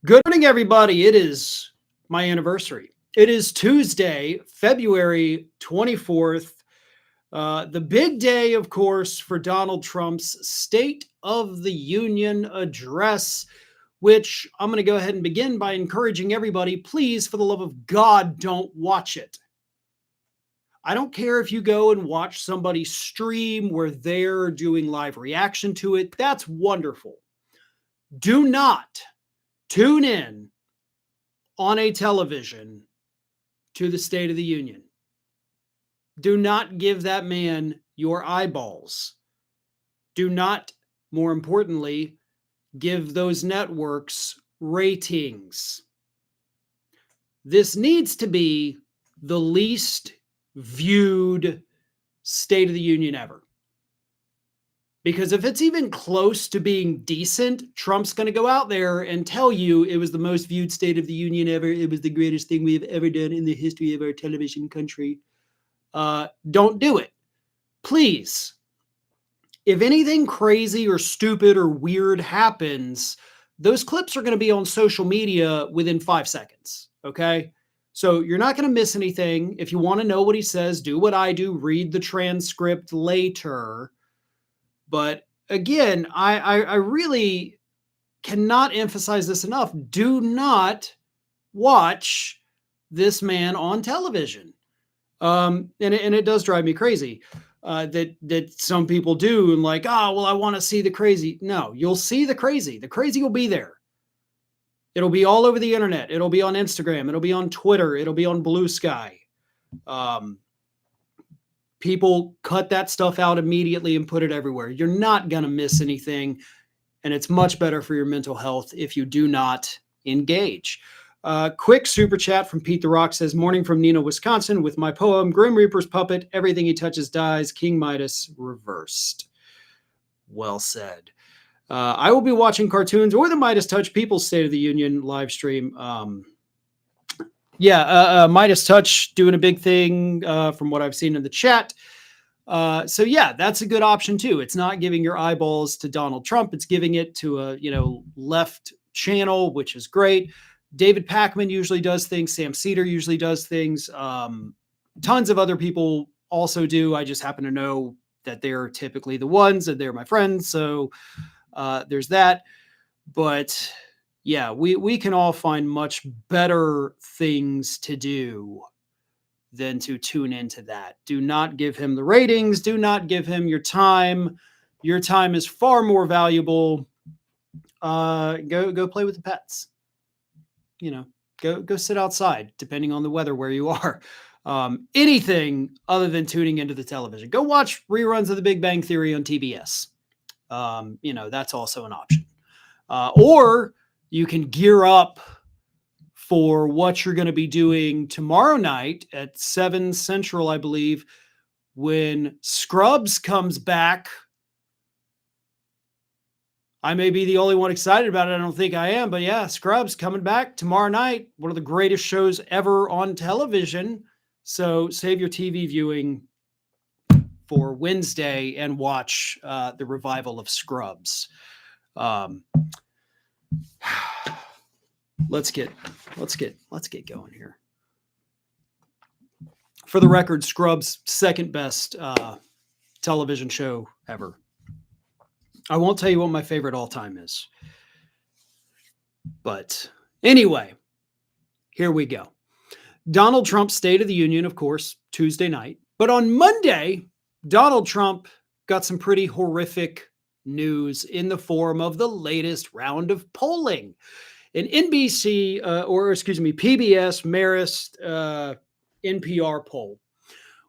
Good morning, everybody. It is my anniversary. It is Tuesday, February 24th. The big day, of course, for Donald Trump's State of the Union address, which I'm going to go ahead and begin by encouraging everybody, please, for the love of God, don't watch it. I don't care if you go and watch somebody stream where they're doing live reaction to it. That's wonderful. Do not tune in on a television to the State of the Union. Do not give that man your eyeballs. Do not, more importantly, give those networks ratings. This needs to be the least viewed State of the Union ever. Because if it's even close to being decent, Trump's going to go out there and tell you it was the most viewed State of the Union ever. It was the greatest thing we have ever done in the history of our television country. Don't do it. Please. If anything crazy or stupid or weird happens, those clips are going to be on social media within 5 seconds. Okay? So you're not going to miss anything. If you want to know what he says, do what I do. Read the transcript later. But again, I really cannot emphasize this enough. Do not watch this man on television. And it does drive me crazy that some people do and like, oh, well, I want to see the crazy. No, you'll see the crazy. The crazy will be there. It'll be all over the internet. It'll be on Instagram. It'll be on Twitter. It'll be on Blue Sky. People cut that stuff out immediately and put it everywhere. You're not going to miss anything. And it's much better for your mental health if you do not engage. Quick super chat from Pete the Rock says, morning from Neenah, Wisconsin, with my poem, Grim Reaper's Puppet, everything he touches dies, King Midas reversed. Well said. I will be watching cartoons or the Midas Touch People's State of the Union live stream. Midas Touch doing a big thing from what I've seen in the chat. So yeah, that's a good option too. It's not giving your eyeballs to Donald Trump. It's giving it to a, left channel, which is great. David Pakman usually does things. Sam Cedar usually does things. Tons of other people also do. I just happen to know that they're typically the ones and they're my friends. So there's that. But yeah, we can all find much better things to do than to tune into that. Do not give him the ratings. Do not give him your time. Your time is far more valuable. Go play with the pets. Go sit outside, depending on the weather where you are. Anything other than tuning into the television. Go watch reruns of The Big Bang Theory on TBS. That's also an option. Or you can gear up for what you're going to be doing tomorrow night at 7 Central, I believe, when Scrubs comes back. I may be the only one excited about it. I don't think I am, but yeah, Scrubs coming back tomorrow night. One of the greatest shows ever on television. So save your TV viewing for Wednesday and watch the revival of Scrubs. Let's get going here. For the record, Scrubs, second best television show ever. I won't tell you what my favorite all time is. But anyway, here we go. Donald Trump's State of the Union, of course, Tuesday night. But on Monday, Donald Trump got some pretty horrific news in the form of the latest round of polling. An PBS Marist NPR poll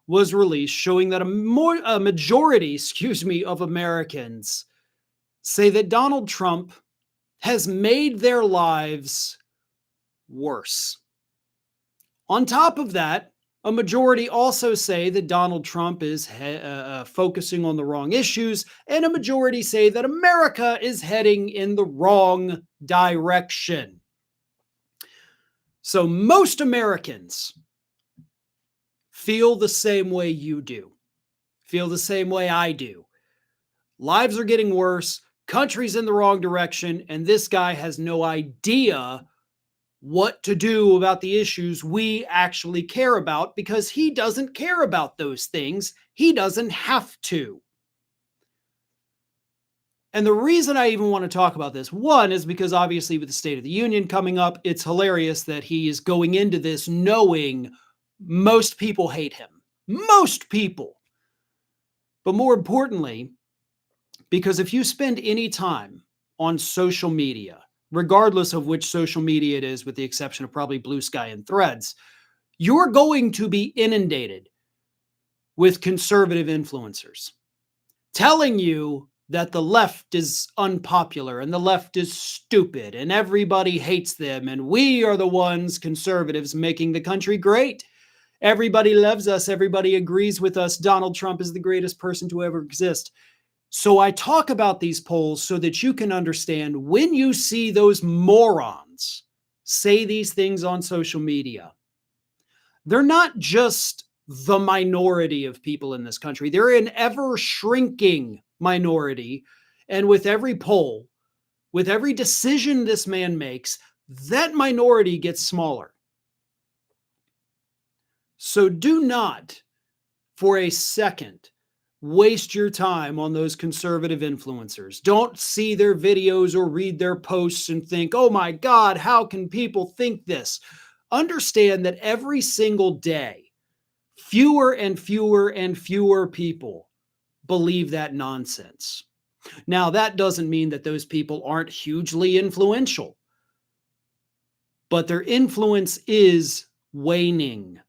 was released showing that a majority of Americans say that Donald Trump has made their lives worse. On top of that, a majority also say that Donald Trump is focusing on the wrong issues, and a majority say that America is heading in the wrong direction. So most Americans feel the same way you do, feel the same way I do. Lives are getting worse. country's in the wrong direction, and this guy has no idea what to do about the issues we actually care about because he doesn't care about those things. He doesn't have to. And the reason I even want to talk about this, one, is because obviously with the State of the Union coming up, it's hilarious that he is going into this knowing most people hate him. Most people. But more importantly, because if you spend any time on social media, regardless of which social media it is, with the exception of probably Blue Sky and Threads, you're going to be inundated with conservative influencers telling you that the left is unpopular and the left is stupid and everybody hates them and we are the ones, conservatives, making the country great. Everybody loves us. Everybody agrees with us. Donald Trump is the greatest person to ever exist. So I talk about these polls so that you can understand when you see those morons say these things on social media, they're not just the minority of people in this country. They're an ever shrinking minority. And with every poll, with every decision this man makes, that minority gets smaller. So do not, for a second, waste your time on those conservative influencers. Don't see their videos or read their posts and think, oh my God, how can people think this? Understand that every single day, fewer and fewer and fewer people believe that nonsense. Now, that doesn't mean that those people aren't hugely influential, but their influence is waning.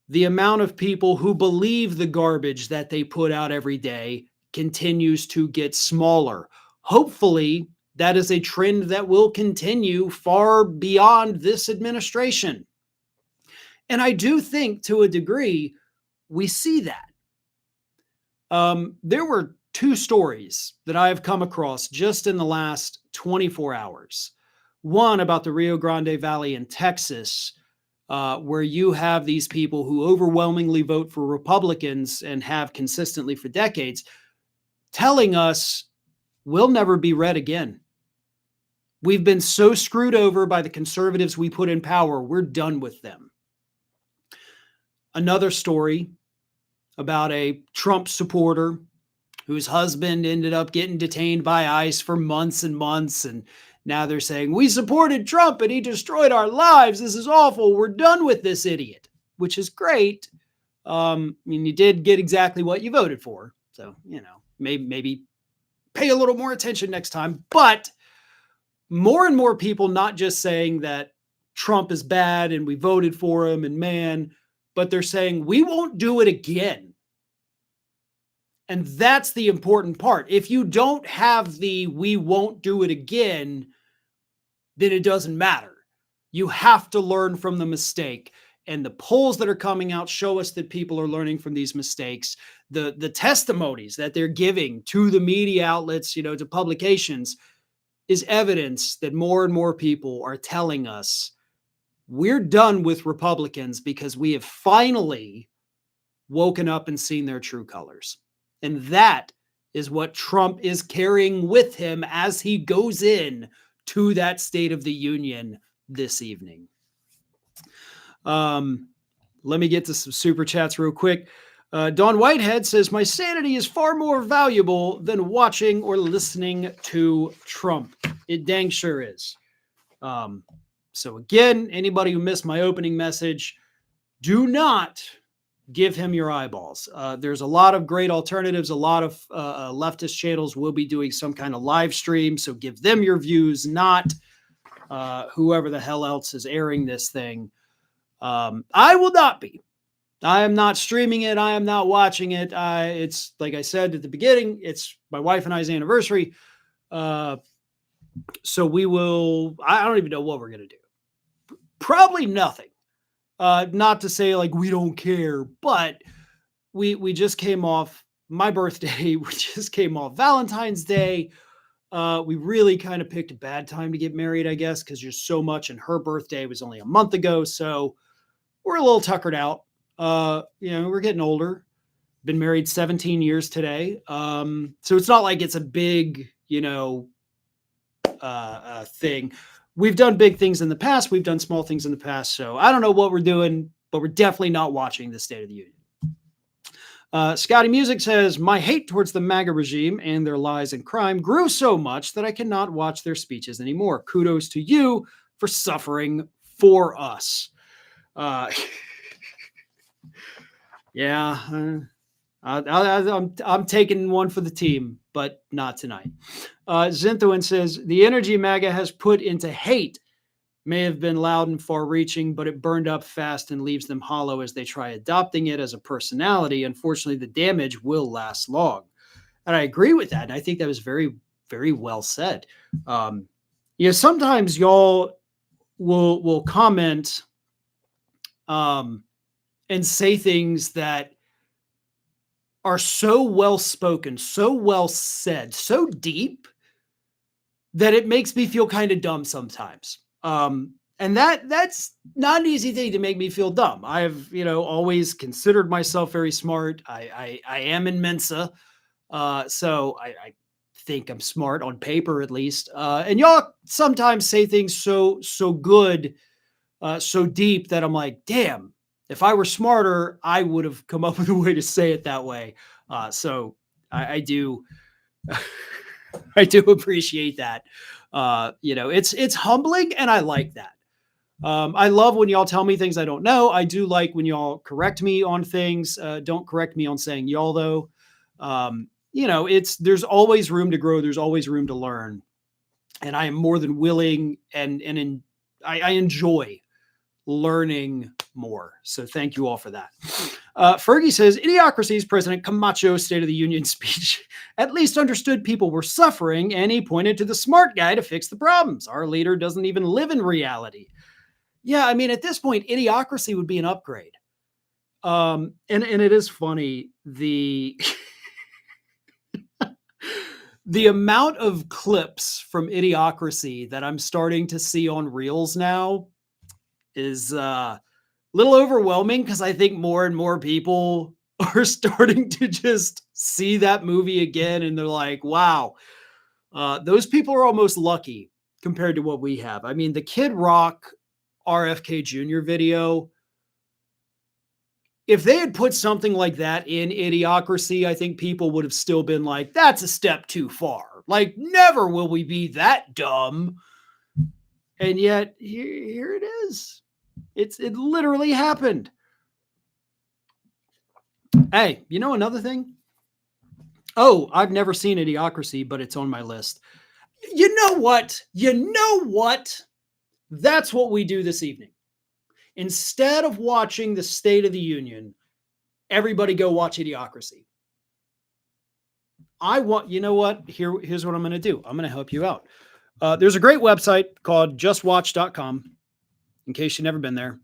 The amount of people who believe the garbage that they put out every day continues to get smaller. Hopefully, that is a trend that will continue far beyond this administration. And I do think, to a degree, we see that. There were two stories that I have come across just in the last 24 hours. One about the Rio Grande Valley in Texas, where you have these people who overwhelmingly vote for Republicans and have consistently for decades, telling us we'll never be red again. We've been so screwed over by the conservatives we put in power, we're done with them. Another story about a Trump supporter whose husband ended up getting detained by ICE for months and months. And now they're saying, we supported Trump and he destroyed our lives. This is awful. We're done with this idiot, which is great. I mean, you did get exactly what you voted for. So, maybe pay a little more attention next time. But more and more people not just saying that Trump is bad and we voted for him and man, but they're saying we won't do it again. And that's the important part. If you don't have the we won't do it again, then it doesn't matter. You have to learn from the mistake. And the polls that are coming out show us that people are learning from these mistakes. The testimonies that they're giving to the media outlets, to publications, is evidence that more and more people are telling us we're done with Republicans because we have finally woken up and seen their true colors. And that is what Trump is carrying with him as he goes in to that State of the Union this evening. Let me get to some super chats real quick. Don Whitehead says, my sanity is far more valuable than watching or listening to Trump. It dang sure is. So again, anybody who missed my opening message, do not give him your eyeballs. There's a lot of great alternatives. A lot of leftist channels will be doing some kind of live stream. So give them your views, not whoever the hell else is airing this thing. I will not be. I am not streaming it. I am not watching it. It's like I said at the beginning, it's my wife and I's anniversary. So we will, I don't even know what we're going to do. Probably nothing. Not to say like we don't care, but we just came off my birthday. We just came off Valentine's Day. We really kind of picked a bad time to get married, I guess, because there's so much, and her birthday was only a month ago. So we're a little tuckered out. We're getting older. Been married 17 years today. So it's not like it's a big, thing. We've done big things in the past. We've done small things in the past. So I don't know what we're doing, but we're definitely not watching the State of the Union. Scotty Music says, my hate towards the MAGA regime and their lies and crime grew so much that I cannot watch their speeches anymore. Kudos to you for suffering for us. Yeah, I'm taking one for the team, but not tonight. Zinthowin says, the energy MAGA has put into hate may have been loud and far-reaching, but it burned up fast and leaves them hollow as they try adopting it as a personality. Unfortunately, the damage will last long. And I agree with that. And I think that was very, very well said. Sometimes y'all will comment and say things that are so well spoken, so well said, so deep that it makes me feel kind of dumb sometimes. And that's not an easy thing to make me feel dumb. I've, always considered myself very smart. I am in Mensa. So I think I'm smart on paper, at least. And y'all sometimes say things so good, so deep that I'm like, damn, if I were smarter, I would have come up with a way to say it that way. So I do, I do appreciate that. It's humbling, and I like that. I love when y'all tell me things I don't know. I do like when y'all correct me on things. Don't correct me on saying y'all, though. There's always room to grow. There's always room to learn. And I am more than willing and I enjoy learning more. So thank you all for that. Fergie says, Idiocracy's President Camacho's State of the Union speech at least understood people were suffering, and he pointed to the smart guy to fix the problems. Our leader doesn't even live in reality. Yeah, I mean, at this point, Idiocracy would be an upgrade. And it is funny, the the amount of clips from Idiocracy that I'm starting to see on Reels now is a little overwhelming, because I think more and more people are starting to just see that movie again, and they're like, wow, those people are almost lucky compared to what we have. I mean, the Kid Rock RFK Jr. video, if they had put something like that in Idiocracy, I think people would have still been like, that's a step too far. Like, never will we be that dumb. And yet, here it is. It literally happened. Hey, another thing? Oh, I've never seen Idiocracy, but it's on my list. You know what? That's what we do this evening. Instead of watching the State of the Union, everybody go watch Idiocracy. You know what? Here's what I'm going to do. I'm going to help you out. There's a great website called justwatch.com, in case you've never been there.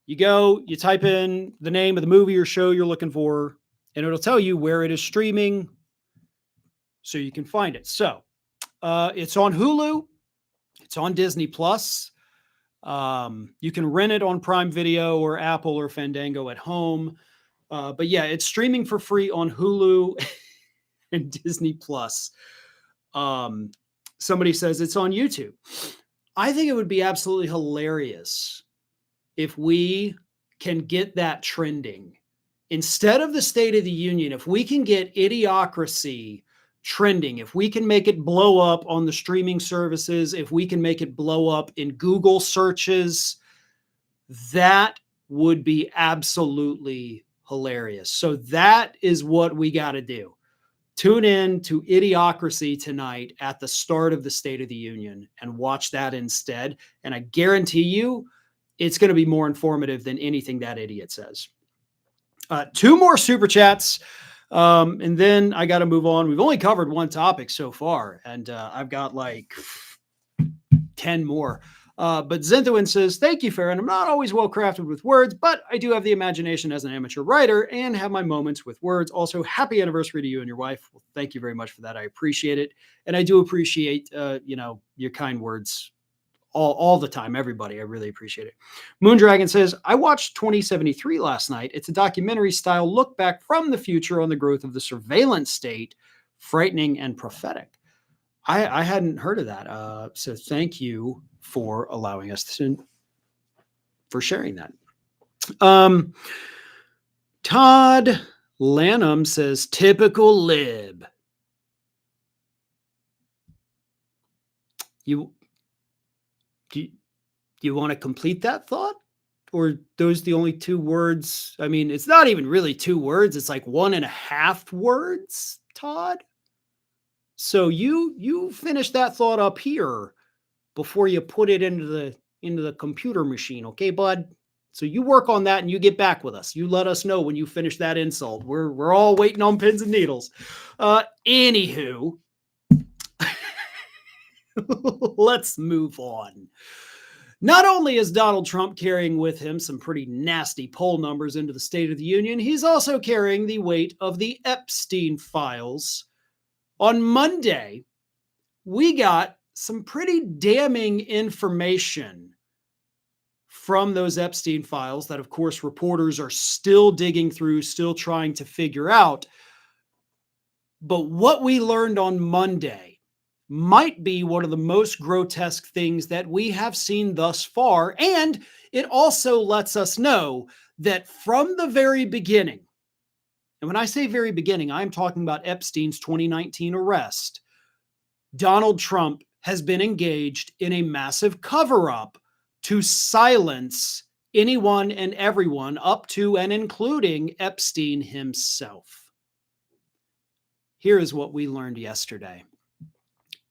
You go, you type in the name of the movie or show you're looking for, and it'll tell you where it is streaming so you can find it. So it's on Hulu. It's on Disney Plus. You can rent it on Prime Video or Apple or Fandango at home. But yeah, it's streaming for free on Hulu and Disney Plus. Somebody says it's on YouTube. I think it would be absolutely hilarious if we can get that trending. Instead of the State of the Union, if we can get Idiocracy trending, if we can make it blow up on the streaming services, if we can make it blow up in Google searches, that would be absolutely hilarious. So that is what we got to do. Tune in to Idiocracy tonight at the start of the State of the Union and watch that instead. And I guarantee you, it's going to be more informative than anything that idiot says. 2 more super chats. And then I got to move on. We've only covered one topic so far, and I've got like 10 more. But Zinthowin says, thank you, Farron. I'm not always well crafted with words, but I do have the imagination as an amateur writer and have my moments with words. Also, happy anniversary to you and your wife. Well, thank you very much for that. I appreciate it. And I do appreciate, your kind words all the time, everybody. I really appreciate it. Moondragon says, I watched 2073 last night. It's a documentary style look back from the future on the growth of the surveillance state, frightening and prophetic. I hadn't heard of that. So thank you for allowing us for sharing that. Um, Todd Lanham says, typical lib. You do you want to complete that thought? Or those the only two words? I mean, it's not even really two words. It's like 1.5 words, Todd. So you finish that thought up here before you put it into the computer machine, okay, bud? So you work on that and you get back with us. You let us know when you finish that insult. We're all waiting on pins and needles. Anywho, let's move on. Not only is Donald Trump carrying with him some pretty nasty poll numbers into the State of the Union, he's also carrying the weight of the Epstein files. On Monday, we got some pretty damning information from those Epstein files that, of course, reporters are still digging through, still trying to figure out. But what we learned on Monday might be one of the most grotesque things that we have seen thus far. And it also lets us know that from the very beginning, and when I say very beginning, I'm talking about Epstein's 2019 arrest, Donald Trump has been engaged in a massive cover-up to silence anyone and everyone up to and including Epstein himself. Here is what we learned yesterday.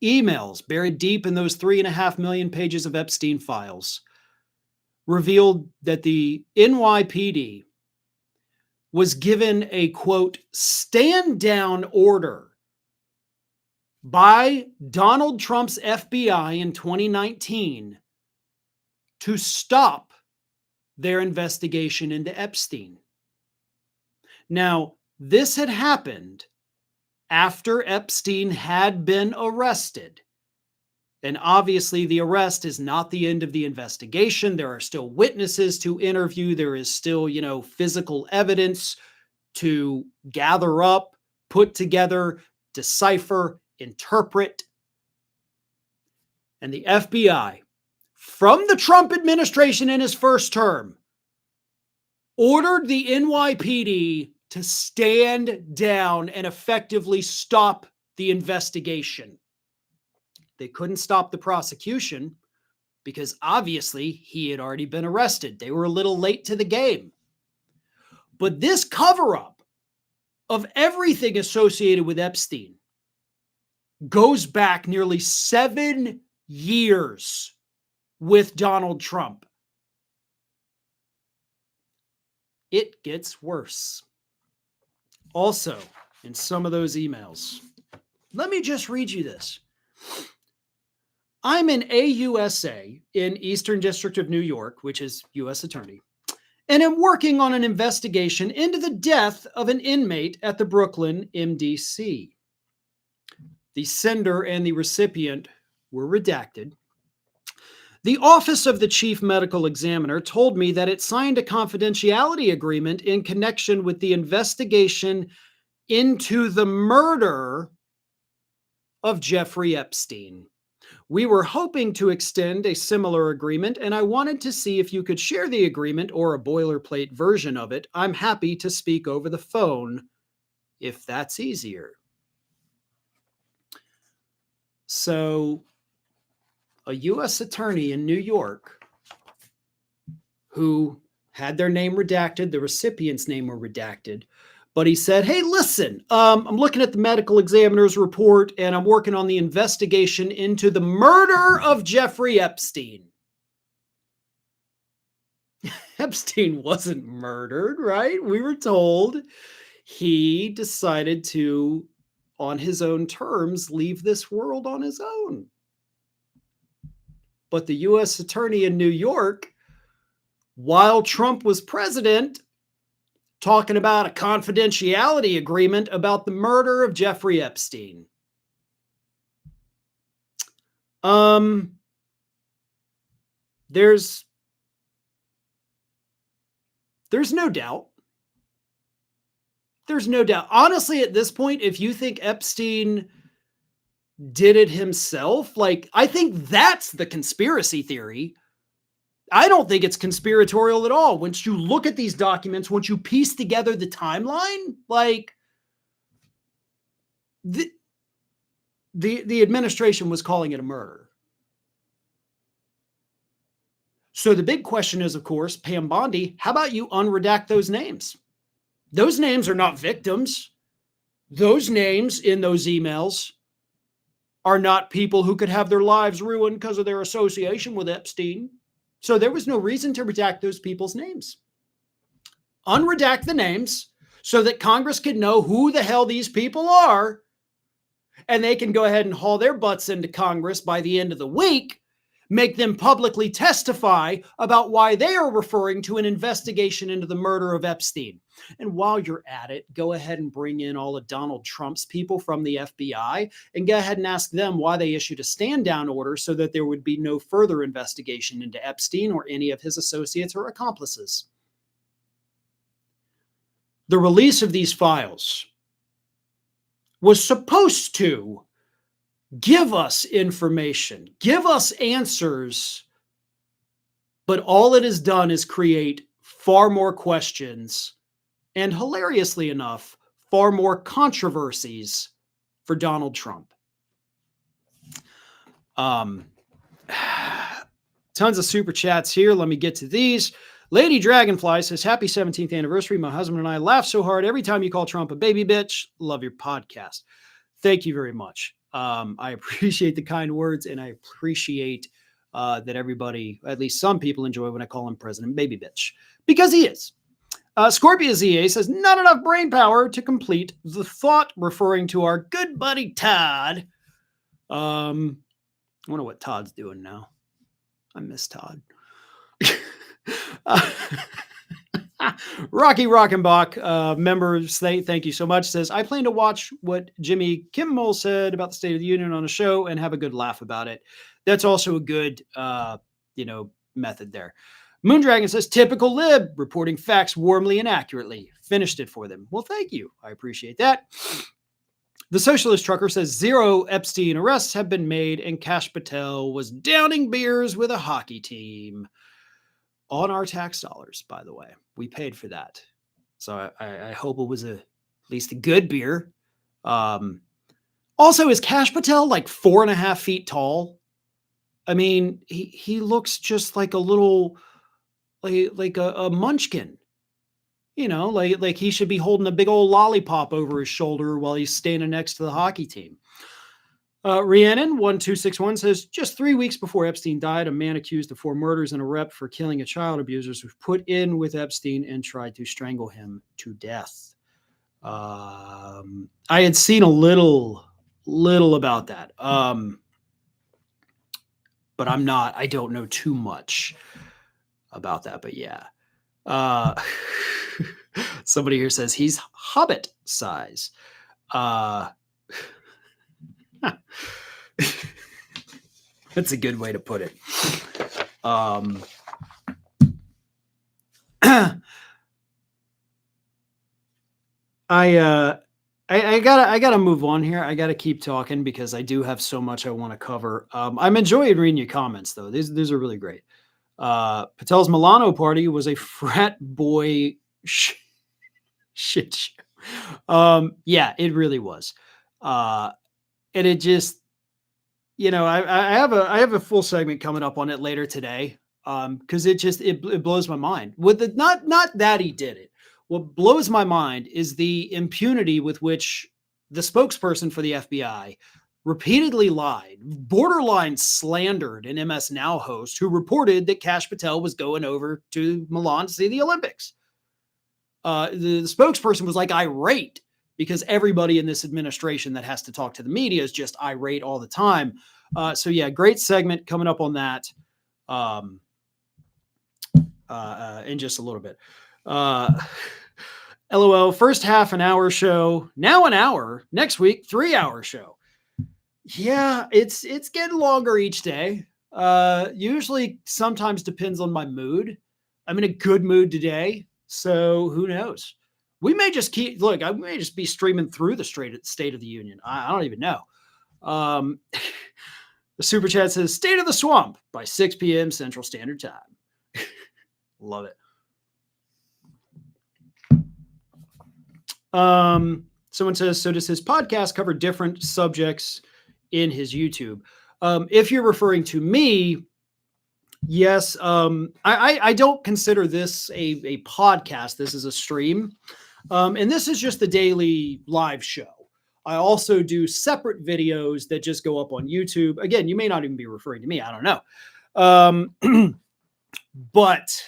Emails buried deep in those 3.5 million pages of Epstein files revealed that the NYPD was given a, quote, stand down order by Donald Trump's FBI in 2019 to stop their investigation into Epstein. Now, this had happened after Epstein had been arrested. And obviously, the arrest is not the end of the investigation. There are still witnesses to interview. There is still, physical evidence to gather up, put together, decipher, interpret. And the FBI, from the Trump administration in his first term, ordered the NYPD to stand down and effectively stop the investigation. They couldn't stop the prosecution because obviously he had already been arrested. They were a little late to the game. But this cover-up of everything associated with Epstein goes back nearly 7 years with Donald Trump. It gets worse. Also, in some of those emails, let me just read you this. I'm an AUSA in Eastern District of New York, which is U.S. Attorney, and am working on an investigation into the death of an inmate at the Brooklyn MDC. The sender and the recipient were redacted. The Office of the Chief Medical Examiner told me that it signed a confidentiality agreement in connection with the investigation into the murder of Jeffrey Epstein. We were hoping to extend a similar agreement, and I wanted to see if you could share the agreement or a boilerplate version of it. I'm happy to speak over the phone if that's easier. So, a U.S. attorney in New York who had their name redacted, the recipient's name were redacted, but he said, hey, listen, I'm looking at the medical examiner's report and I'm working on the investigation into the murder of Jeffrey Epstein. Epstein wasn't murdered, right? We were told he decided to, on his own terms, leave this world on his own. But the U.S. attorney in New York, while Trump was president, talking about a confidentiality agreement about the murder of Jeffrey Epstein. There's no doubt. There's no doubt. Honestly, at this point, if you think Epstein did it himself. Like, I think that's the conspiracy theory. I don't think it's conspiratorial at all. Once you look at these documents, once you piece together the timeline, like the administration was calling it a murder. So the big question is, of course, Pam Bondi, how about you unredact those names? Those names are not victims. Those names in those emails are not people who could have their lives ruined because of their association with Epstein. So there was no reason to redact those people's names. Unredact the names so that Congress can know who the hell these people are, and they can go ahead and haul their butts into Congress by the end of the week, make them publicly testify about why they are referring to an investigation into the murder of Epstein. And while you're at it, go ahead and bring in all of Donald Trump's people from the FBI and go ahead and ask them why they issued a stand-down order so that there would be no further investigation into Epstein or any of his associates or accomplices. The release of these files was supposed to give us information, give us answers, but all it has done is create far more questions and, hilariously enough, far more controversies for Donald Trump. Tons of super chats here. Let me get to these. Lady Dragonfly says, happy 17th anniversary. My husband and I laugh so hard every time you call Trump a baby bitch. Love your podcast. Thank you very much. I appreciate the kind words, and I appreciate that everybody, at least some people, enjoy when I call him President Baby Bitch, because he is. Scorpio ZA says, not enough brain power to complete the thought, referring to our good buddy Todd. I wonder what Todd's doing now. I miss Todd. Rocky Rockenbach, members, thank you so much, says, I plan to watch what Jimmy Kimmel said about the State of the Union on a show and have a good laugh about it. That's also a good, method there. Moondragon says, typical lib, reporting facts warmly and accurately. Finished it for them. Well, thank you. I appreciate that. The Socialist Trucker says, 0 Epstein arrests have been made and Kash Patel was downing beers with a hockey team. On our tax dollars, by the way. We paid for that. So I hope it was at least a good beer. Also, is Kash Patel like 4.5 feet tall? I mean, he looks just like a little, like a munchkin. You know, like he should be holding a big old lollipop over his shoulder while he's standing next to the hockey team. Rhiannon 1261 says, just 3 weeks before Epstein died, a man accused of 4 murders and a rep for killing a child abuser was put in with Epstein and tried to strangle him to death. I had seen a little about that. But I don't know too much about that, but yeah. Somebody here says he's Hobbit size. That's a good way to put it. I gotta move on here. I gotta keep talking because I do have so much I want to cover. I'm enjoying reading your comments though. These are really great. Patel's Milano party was a frat boy shit show. Yeah, it really was. And it just, I have a full segment coming up on it later today. Because it blows my mind. Not that he did it. What blows my mind is the impunity with which the spokesperson for the FBI repeatedly lied, borderline slandered an MS Now host who reported that Kash Patel was going over to Milan to see the Olympics. The spokesperson was like irate because everybody in this administration that has to talk to the media is just irate all the time. So yeah, great segment coming up on that in just a little bit. LOL, first half an hour show, now an hour, next week 3-hour show. Yeah, it's getting longer each day. Usually sometimes depends on my mood. I'm in a good mood today, so who knows? We may just I may just be streaming through the State of the Union. I don't even know. The super chat says State of the Swamp by 6 p.m. Central Standard Time. Love it. Someone says, so does his podcast cover different subjects in his YouTube? If you're referring to me, yes. I don't consider this a podcast. This is a stream. And this is just the daily live show. I also do separate videos that just go up on YouTube. Again, you may not even be referring to me. I don't know. But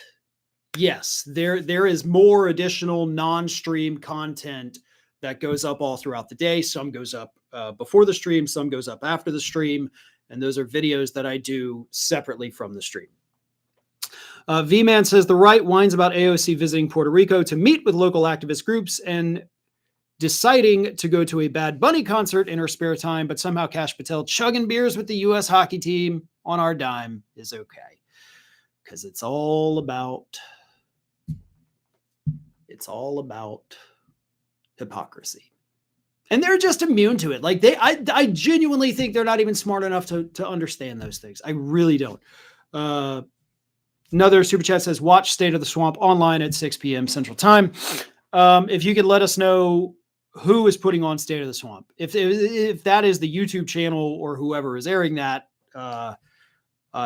yes, there is more additional non-stream content that goes up all throughout the day. Some goes up before the stream, some goes up after the stream. And those are videos that I do separately from the stream. V-Man says the right whines about AOC visiting Puerto Rico to meet with local activist groups and deciding to go to a Bad Bunny concert in her spare time, but somehow Kash Patel chugging beers with the U.S. hockey team on our dime is okay. Because it's all about hypocrisy. And they're just immune to it. Like I genuinely think they're not even smart enough to understand those things. I really don't. Another super chat says, watch State of the Swamp online at 6 p.m. Central Time. If you could let us know who is putting on State of the Swamp. If that is the YouTube channel or whoever is airing that,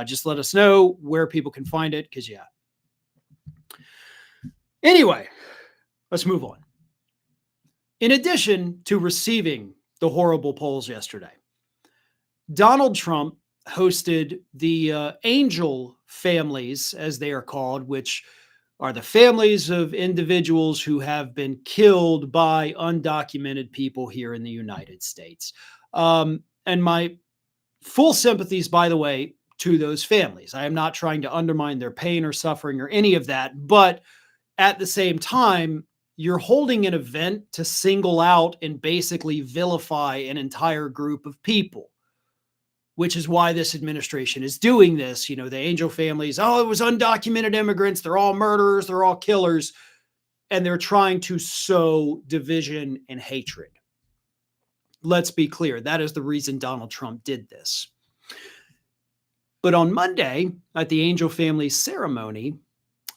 just let us know where people can find it. Because, yeah. Anyway, let's move on. In addition to receiving the horrible polls yesterday, Donald Trump hosted the angel families, as they are called, which are the families of individuals who have been killed by undocumented people here in the United States. And my full sympathies, by the way, to those families. I am not trying to undermine their pain or suffering or any of that, but at the same time, you're holding an event to single out and basically vilify an entire group of people, which is why this administration is doing this. You know, the angel families, oh, it was undocumented immigrants. They're all murderers. They're all killers. And they're trying to sow division and hatred. Let's be clear. That is the reason Donald Trump did this. But on Monday, at the angel family's ceremony,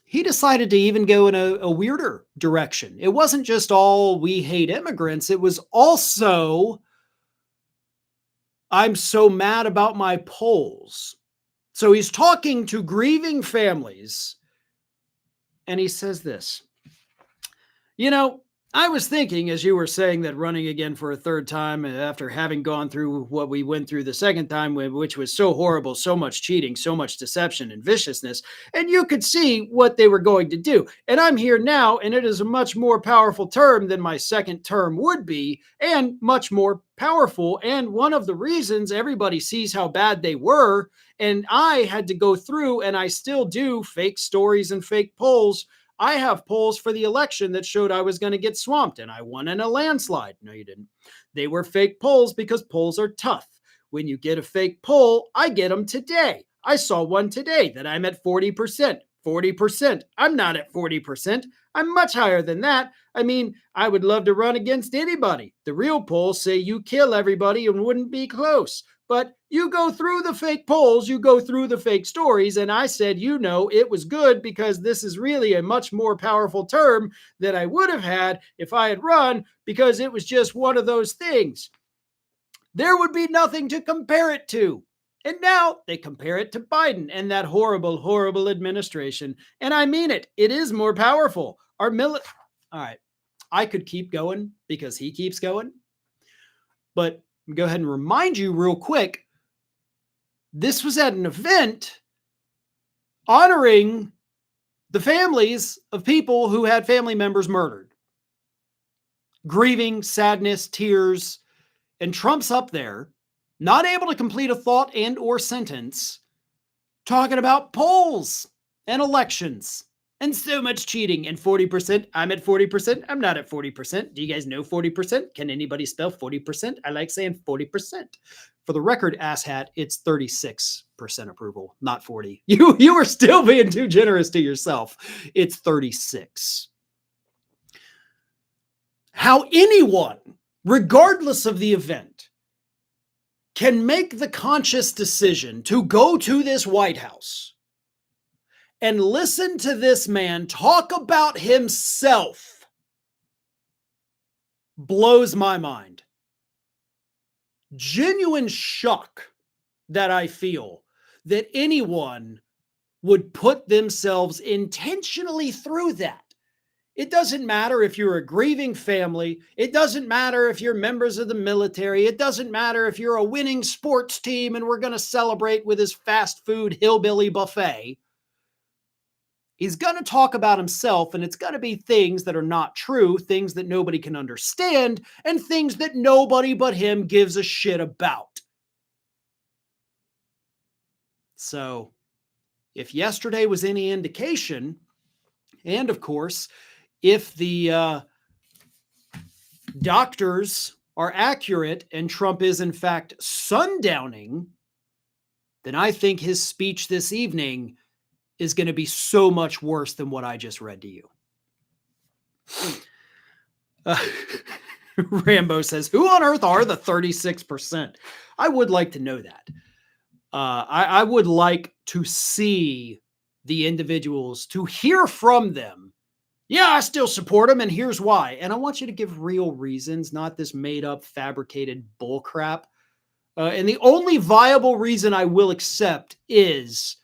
he decided to even go in a weirder direction. It wasn't just all we hate immigrants. It was also, I'm so mad about my polls. So he's talking to grieving families, and he says this. You know, I was thinking, as you were saying, that running again for a third time after having gone through what we went through the second time, which was so horrible, so much cheating, so much deception and viciousness, and you could see what they were going to do. And I'm here now, and it is a much more powerful term than my second term would be, and much more powerful. And one of the reasons everybody sees how bad they were, and I had to go through, and I still do, fake stories and fake polls. I have polls for the election that showed I was going to get swamped, and I won in a landslide. No, you didn't. They were fake polls because polls are tough. When you get a fake poll, I get them today. I saw one today that I'm at 40%. 40%. I'm not at 40%. I'm much higher than that. I mean, I would love to run against anybody. The real polls say you kill everybody and wouldn't be close. But you go through the fake polls, you go through the fake stories, and I said, you know, it was good because this is really a much more powerful term than I would have had if I had run, because it was just one of those things. There would be nothing to compare it to. And now they compare it to Biden and that horrible, horrible administration. And I mean it. It is more powerful. All right. I could keep going because he keeps going. But go ahead and remind you real quick, this was at an event honoring the families of people who had family members murdered. Grieving, sadness, tears, and Trump's up there, not able to complete a thought and or sentence, talking about polls and elections and so much cheating and 40%. I'm at 40%. I'm not at 40%. Do you guys know 40%? Can anybody spell 40%? I like saying 40%. For the record, asshat, it's 36% approval, not 40. You are still being too generous to yourself. It's 36. How anyone, regardless of the event, can make the conscious decision to go to this White House and listen to this man talk about himself blows my mind. Genuine shock that I feel that anyone would put themselves intentionally through that. It doesn't matter if you're a grieving family. It doesn't matter if you're members of the military. It doesn't matter if you're a winning sports team and we're going to celebrate with his fast food hillbilly buffet. He's going to talk about himself, and it's going to be things that are not true, things that nobody can understand, and things that nobody but him gives a shit about. So, if yesterday was any indication, and of course, if the doctors are accurate and Trump is in fact sundowning, then I think his speech this evening is going to be so much worse than what I just read to you. Rambo says, who on earth are the 36%? I would like to know that. I would like to see the individuals, to hear from them. Yeah, I still support them, and here's why. And I want you to give real reasons, not this made-up, fabricated bullcrap. And the only viable reason I will accept is,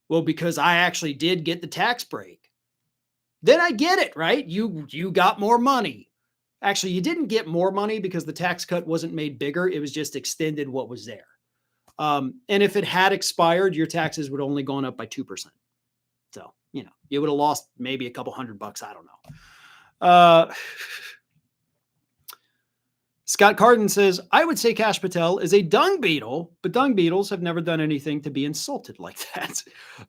well, because I actually did get the tax break. Then I get it, right? You got more money. Actually, you didn't get more money because the tax cut wasn't made bigger. It was just extended what was there. And if it had expired, your taxes would only gone up by 2%. So, you would have lost maybe a couple $100. I don't know. Scott Carden says, I would say Kash Patel is a dung beetle, but dung beetles have never done anything to be insulted like that.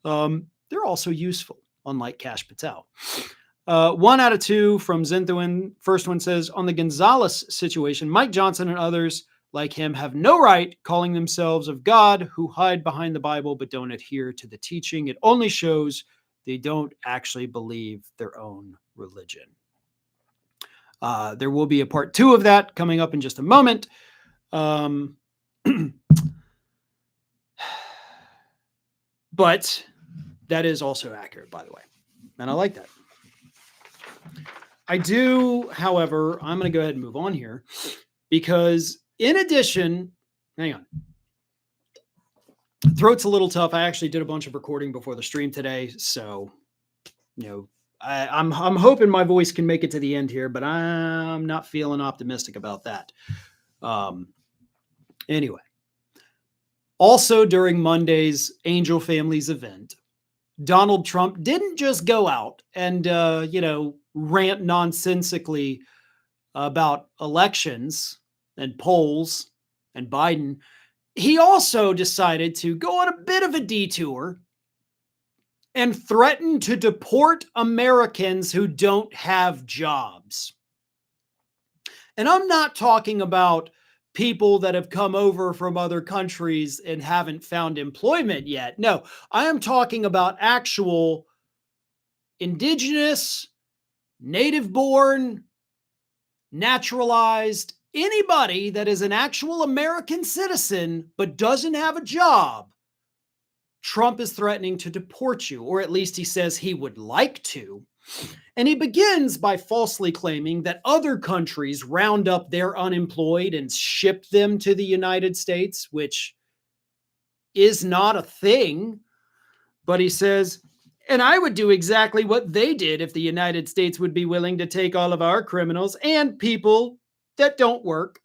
They're also useful, unlike Kash Patel. 1 out of 2 from Zinthwin. First one says, on the Gonzalez situation, Mike Johnson and others like him have no right calling themselves of God who hide behind the Bible but don't adhere to the teaching. It only shows they don't actually believe their own religion. There will be a part 2 of that coming up in just a moment. But that is also accurate, by the way. And I like that. I do, however, I'm going to go ahead and move on here because in addition, hang on. Throat's a little tough. I actually did a bunch of recording before the stream today. So, I'm hoping my voice can make it to the end here, but I'm not feeling optimistic about that. Anyway, also during Monday's Angel Families event, Donald Trump didn't just go out and, rant nonsensically about elections and polls and Biden. He also decided to go on a bit of a detour and threaten to deport Americans who don't have jobs. And I'm not talking about people that have come over from other countries and haven't found employment yet. No, I am talking about actual indigenous, native-born, naturalized, anybody that is an actual American citizen but doesn't have a job. Trump is threatening to deport you, or at least he says he would like to. And he begins by falsely claiming that other countries round up their unemployed and ship them to the United States, which is not a thing. But he says, and I would do exactly what they did if the United States would be willing to take all of our criminals and people that don't work.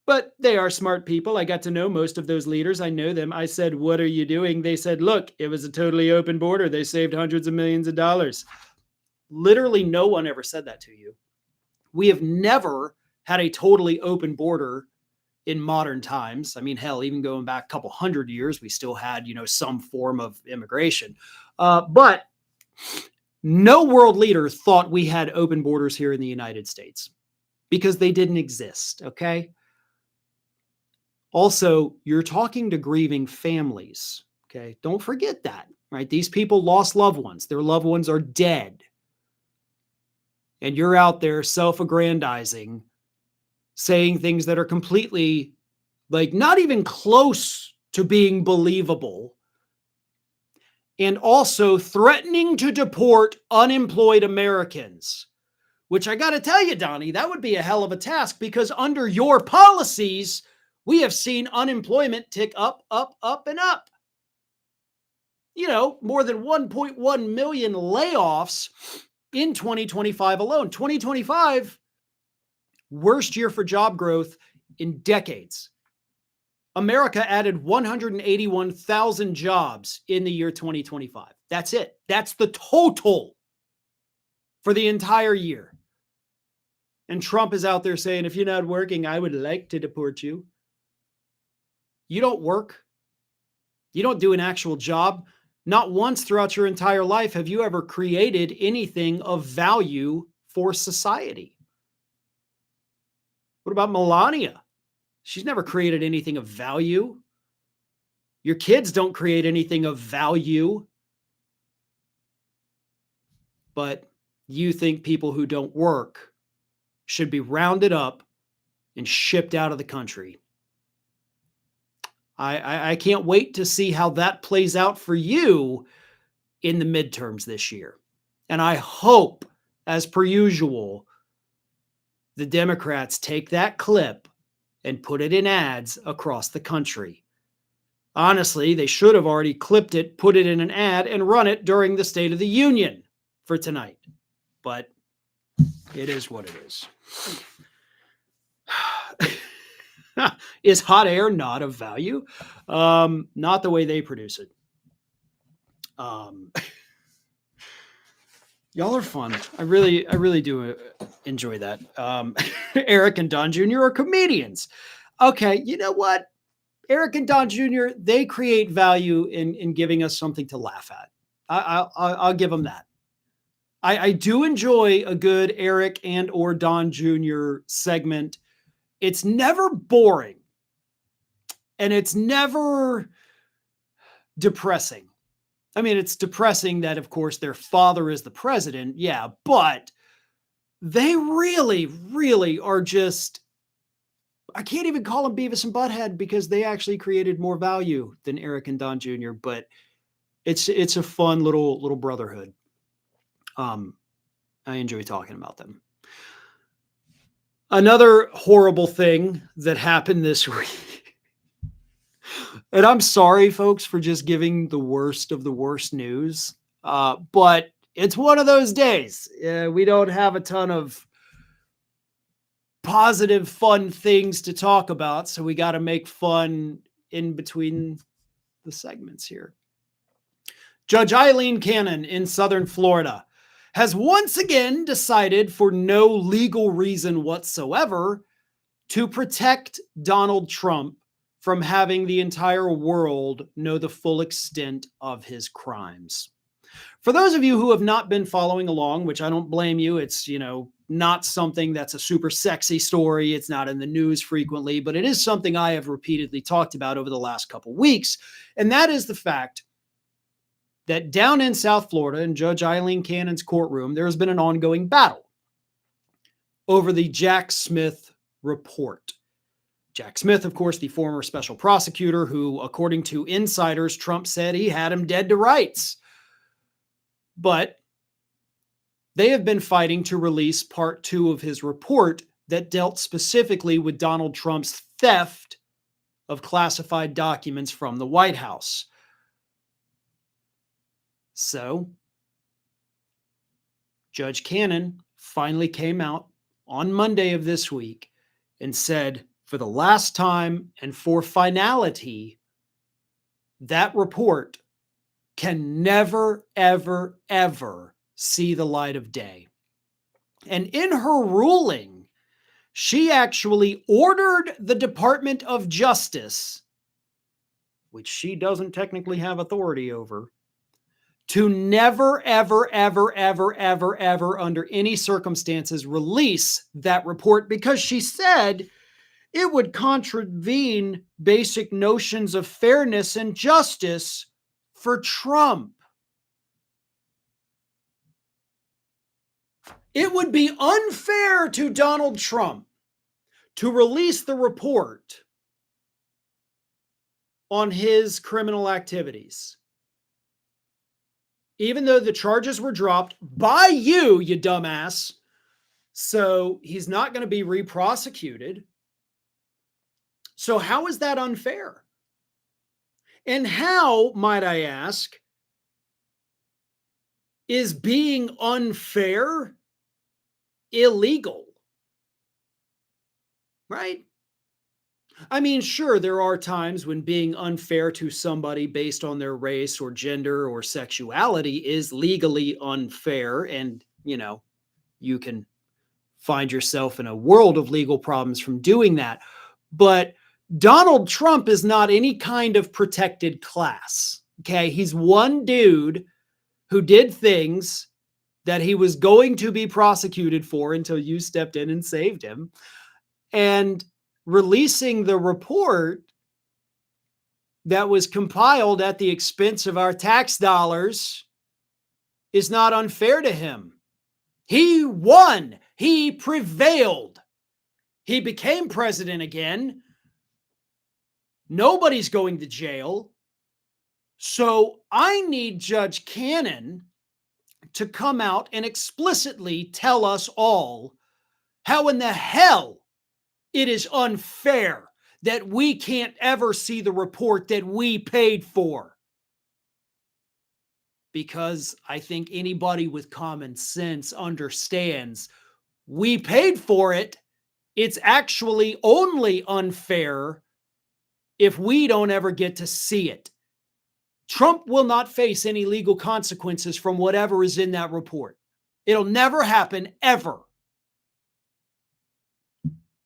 But they are smart people. I got to know most of those leaders. I know them. I said, what are you doing? They said, look, it was a totally open border. They saved hundreds of millions of dollars. Literally no one ever said that to you. We have never had a totally open border in modern times. I mean, hell, even going back a couple hundred years, we still had, some form of immigration. But no world leader thought we had open borders here in the United States because they didn't exist, okay? Also, you're talking to grieving families, okay? Don't forget that, right? These people lost loved ones. Their loved ones are dead. And you're out there self-aggrandizing, saying things that are completely Like, not even close to being believable. And also threatening to deport unemployed Americans, which I got to tell you, Donnie, that would be a hell of a task because under your policies, we have seen unemployment tick up, up, up, and up. You know, more than 1.1 million layoffs in 2025 alone. 2025, worst year for job growth in decades. America added 181,000 jobs in the year 2025. That's it. That's the total for the entire year. And Trump is out there saying, if you're not working, I would like to deport you. You don't work. You don't do an actual job. Not once throughout your entire life have you ever created anything of value for society. What about Melania? She's never created anything of value. Your kids don't create anything of value. But you think people who don't work should be rounded up and shipped out of the country. I can't wait to see how that plays out for you in the midterms this year. And I hope, as per usual, the Democrats take that clip and put it in ads across the country. Honestly, they should have already clipped it, put it in an ad, and run it during the State of the Union for tonight. But it is what it is. Is hot air not of value? Not the way they produce it. Y'all are fun. I really do enjoy that. Eric and Don Jr. are comedians. Okay, you know what? Eric and Don Jr., they create value in giving us something to laugh at. I'll give them that. I do enjoy a good Eric and or Don Jr. segment. It's never boring. And it's never depressing. I mean, it's depressing that, of course, their father is the president. Yeah, but they really, really are just, I can't even call them Beavis and Butthead because they actually created more value than Eric and Don Jr., but it's a fun little brotherhood. I enjoy talking about them. Another horrible thing that happened this week, and I'm sorry, folks, for just giving the worst of the worst news, but it's one of those days. We don't have a ton of positive, fun things to talk about, so we got to make fun in between the segments here. Judge Eileen Cannon in Southern Florida has once again decided, for no legal reason whatsoever, to protect Donald Trump from having the entire world know the full extent of his crimes. For those of you who have not been following along, which I don't blame you, it's, not something that's a super sexy story. It's not in the news frequently, but it is something I have repeatedly talked about over the last couple of weeks. And that is the fact that down in South Florida, in Judge Eileen Cannon's courtroom, there has been an ongoing battle over the Jack Smith report. Jack Smith, of course, the former special prosecutor who, according to insiders, Trump said he had him dead to rights. But they have been fighting to release part 2 of his report that dealt specifically with Donald Trump's theft of classified documents from the White House. So, Judge Cannon finally came out on Monday of this week and said, for the last time and for finality, that report can never, ever, ever see the light of day. And in her ruling, she actually ordered the Department of Justice, which she doesn't technically have authority over, to never, ever, ever, ever, ever, ever, under any circumstances, release that report because she said it would contravene basic notions of fairness and justice for Trump. It would be unfair to Donald Trump to release the report on his criminal activities, even though the charges were dropped by you, you dumbass. So he's not going to be re-prosecuted. So how is that unfair? And how, might I ask, is being unfair illegal? Right? I mean, sure, there are times when being unfair to somebody based on their race or gender or sexuality is legally unfair. And, you can find yourself in a world of legal problems from doing that. But Donald Trump is not any kind of protected class. Okay. He's one dude who did things that he was going to be prosecuted for until you stepped in and saved him. And releasing the report that was compiled at the expense of our tax dollars is not unfair to him. He won. He prevailed. He became president again. Nobody's going to jail. So I need Judge Cannon to come out and explicitly tell us all how in the hell it is unfair that we can't ever see the report that we paid for. Because I think anybody with common sense understands we paid for it. It's actually only unfair if we don't ever get to see it. Trump will not face any legal consequences from whatever is in that report. It'll never happen, ever.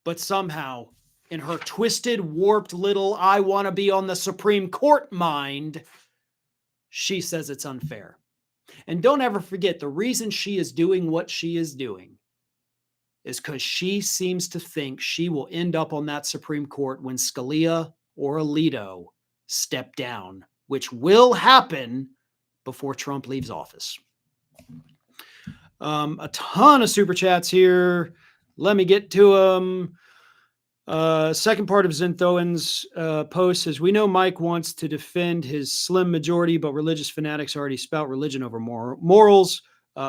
But somehow, in her twisted, warped little I want to be on the Supreme Court mind, she says it's unfair. And don't ever forget, the reason she is doing what she is doing is because she seems to think she will end up on that Supreme Court when Scalia or Alito step down, which will happen before Trump leaves office. A ton of super chats here. Let me get to them. Second part of Zenthoen's post says, we know Mike wants to defend his slim majority, but religious fanatics already spout religion over morals.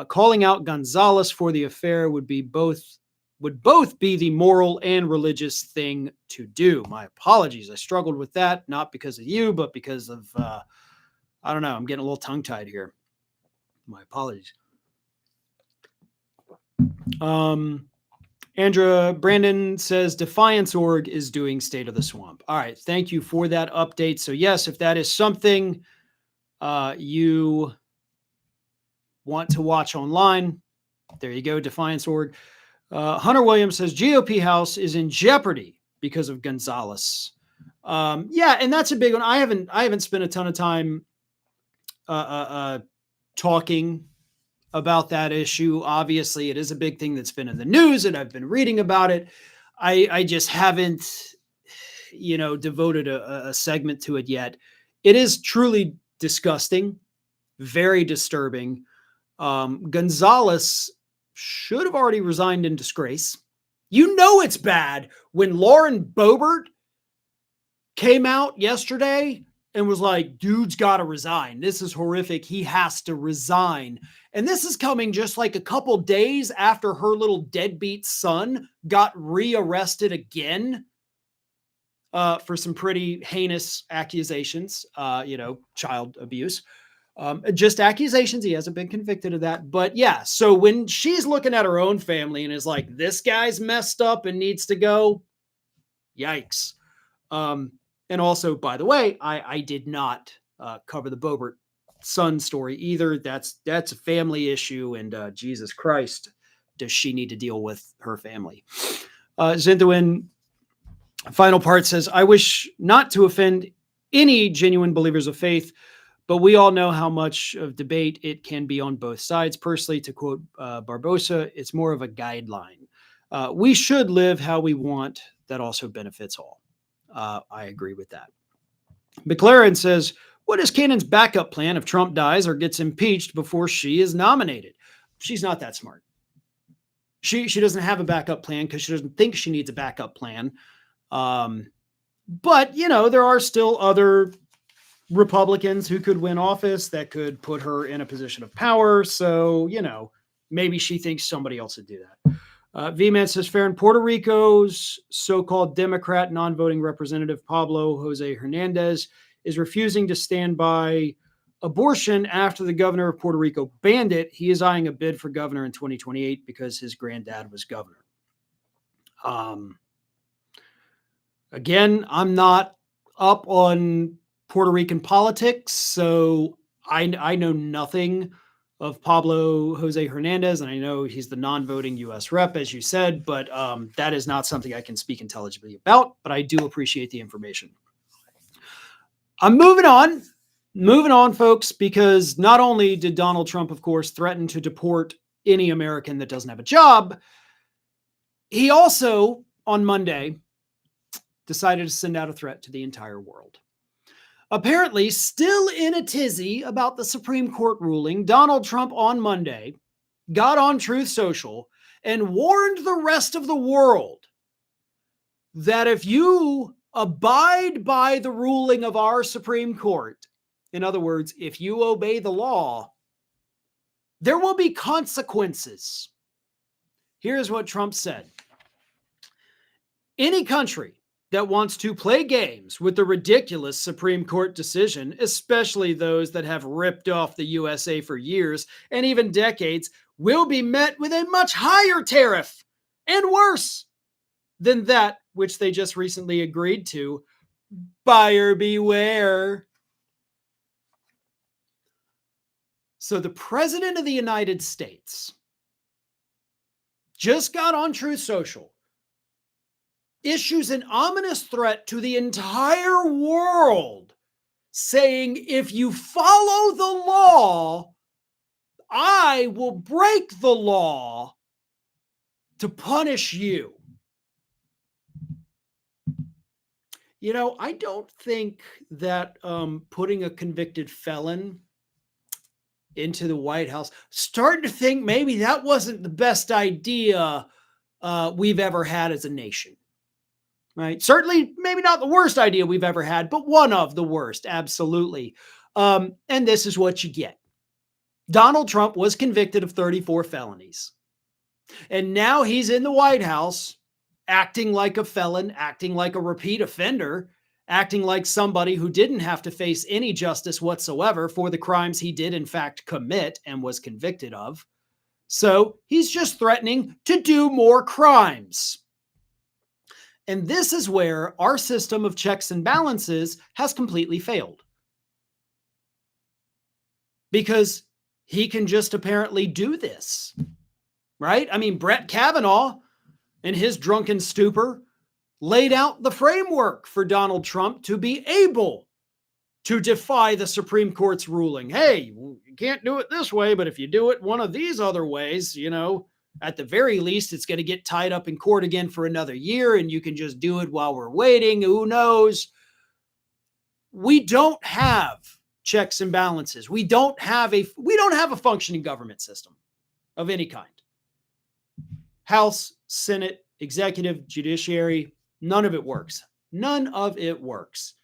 Calling out Gonzalez for the affair would both be the moral and religious thing to do. My apologies. I struggled with that, not because of you, but because of, I don't know, I'm getting a little tongue-tied here. My apologies. Andrea Brandon says Defiance.org is doing State of the Swamp. All right. Thank you for that update. So yes, if that is something you want to watch online, there you go. Defiance.org. Hunter Williams says GOP House is in jeopardy because of Gonzalez. Yeah. And that's a big one. I haven't spent a ton of time talking about that issue. Obviously, it is a big thing that's been in the news, and I've been reading about it. I just haven't, devoted a segment to it yet. It is truly disgusting, very disturbing. Gonzalez should have already resigned in disgrace. It's bad when Lauren Boebert came out yesterday and was like, dude's got to resign. This is horrific. He has to resign. And this is coming just like a couple days after her little deadbeat son got rearrested again for some pretty heinous accusations, child abuse. Just accusations. He hasn't been convicted of that. But yeah, so when she's looking at her own family and is like, this guy's messed up and needs to go, yikes. And also, by the way, I did not cover the Boebert son story either. That's a family issue, and Jesus Christ, does she need to deal with her family? Zinthuin, final part says, I wish not to offend any genuine believers of faith, but we all know how much of debate it can be on both sides. Personally, to quote Barbosa, it's more of a guideline. We should live how we want. That also benefits all. I agree with that. McLaren says, what is Cannon's backup plan if Trump dies or gets impeached before she is nominated? She's not that smart. She doesn't have a backup plan because she doesn't think she needs a backup plan. But, there are still other Republicans who could win office that could put her in a position of power. So, maybe she thinks somebody else would do that. V-Man says, Farron, Puerto Rico's so-called Democrat non-voting representative Pablo Jose Hernandez is refusing to stand by abortion after the governor of Puerto Rico banned it. He is eyeing a bid for governor in 2028 because his granddad was governor. Again, I'm not up on Puerto Rican politics, so I know nothing of Pablo Jose Hernandez, and I know he's the non-voting U.S. rep, as you said, but that is not something I can speak intelligibly about, but I do appreciate the information. I'm moving on, folks, because not only did Donald Trump, of course, threaten to deport any American that doesn't have a job, he also, on Monday, decided to send out a threat to the entire world. Apparently, still in a tizzy about the Supreme Court ruling, Donald Trump on Monday got on Truth Social and warned the rest of the world that if you abide by the ruling of our Supreme Court, in other words, if you obey the law, there will be consequences. Here's what Trump said. Any country that wants to play games with the ridiculous Supreme Court decision, especially those that have ripped off the USA for years and even decades, will be met with a much higher tariff and worse than that which they just recently agreed to. Buyer beware. So the President of the United States just got on Truth Social, issues an ominous threat to the entire world, saying, if you follow the law, I will break the law to punish you. I don't think that putting a convicted felon into the White House, starting to think maybe that wasn't the best idea we've ever had as a nation. Right? Certainly, maybe not the worst idea we've ever had, but one of the worst, absolutely. And this is what you get. Donald Trump was convicted of 34 felonies. And now he's in the White House acting like a felon, acting like a repeat offender, acting like somebody who didn't have to face any justice whatsoever for the crimes he did, in fact, commit and was convicted of. So he's just threatening to do more crimes. And this is where our system of checks and balances has completely failed. Because he can just apparently do this, right? I mean, Brett Kavanaugh, in his drunken stupor, laid out the framework for Donald Trump to be able to defy the Supreme Court's ruling. Hey, you can't do it this way, but if you do it one of these other ways, at the very least, it's going to get tied up in court again for another year, and you can just do it while we're waiting. Who knows? We don't have checks and balances. We don't have a functioning government system of any kind. House, Senate, executive, judiciary, none of it works. None of it works.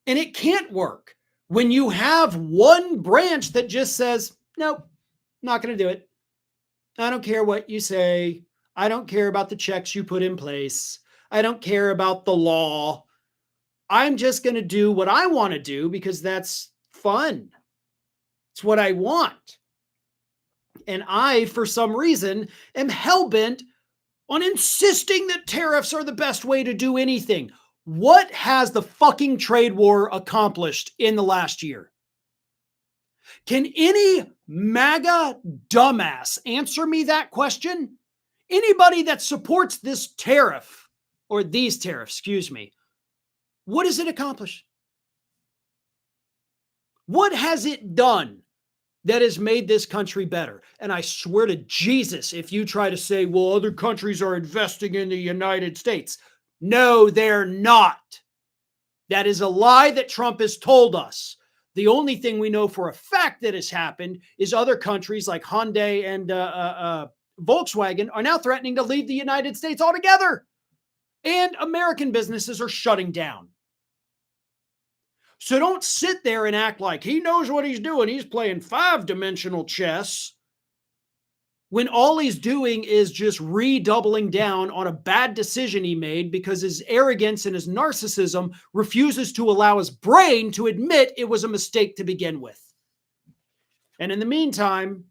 And it can't work when you have one branch that just says, nope, not going to do it. I don't care what you say. I don't care about the checks you put in place. I don't care about the law. I'm just going to do what I want to do because that's fun. It's what I want. And I, for some reason, am hell-bent on insisting that tariffs are the best way to do anything. What has the fucking trade war accomplished in the last year? Can any MAGA dumbass answer me that question? Anybody that supports this tariff, or these tariffs, what does it accomplish? What has it done that has made this country better? And I swear to Jesus, if you try to say, well, other countries are investing in the United States. No, they're not. That is a lie that Trump has told us. The only thing we know for a fact that has happened is other countries like Hyundai and Volkswagen are now threatening to leave the United States altogether. and American businesses are shutting down. So don't sit there and act like he knows what he's doing. He's playing 5-dimensional chess when all he's doing is just redoubling down on a bad decision he made because his arrogance and his narcissism refuses to allow his brain to admit it was a mistake to begin with. And in the meantime,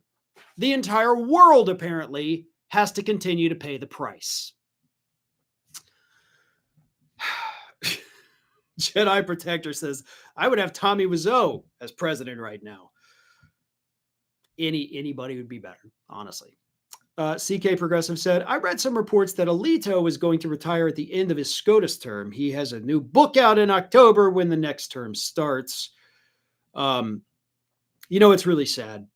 the entire world apparently has to continue to pay the price. Jedi Protector says, I would have Tommy Wiseau as president right now. Anybody would be better, honestly. CK Progressive said, I read some reports that Alito is going to retire at the end of his SCOTUS term. He has a new book out in October when the next term starts. It's really sad.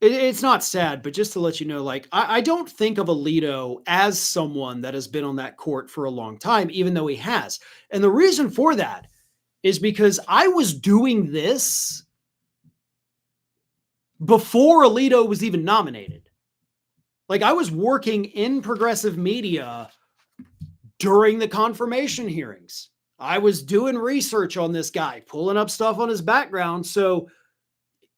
It's not sad, but just to let you know, I don't think of Alito as someone that has been on that court for a long time, even though he has. And the reason for that is because I was doing this before Alito was even nominated. I was working in progressive media during the confirmation hearings. I was doing research on this guy, pulling up stuff on his background. So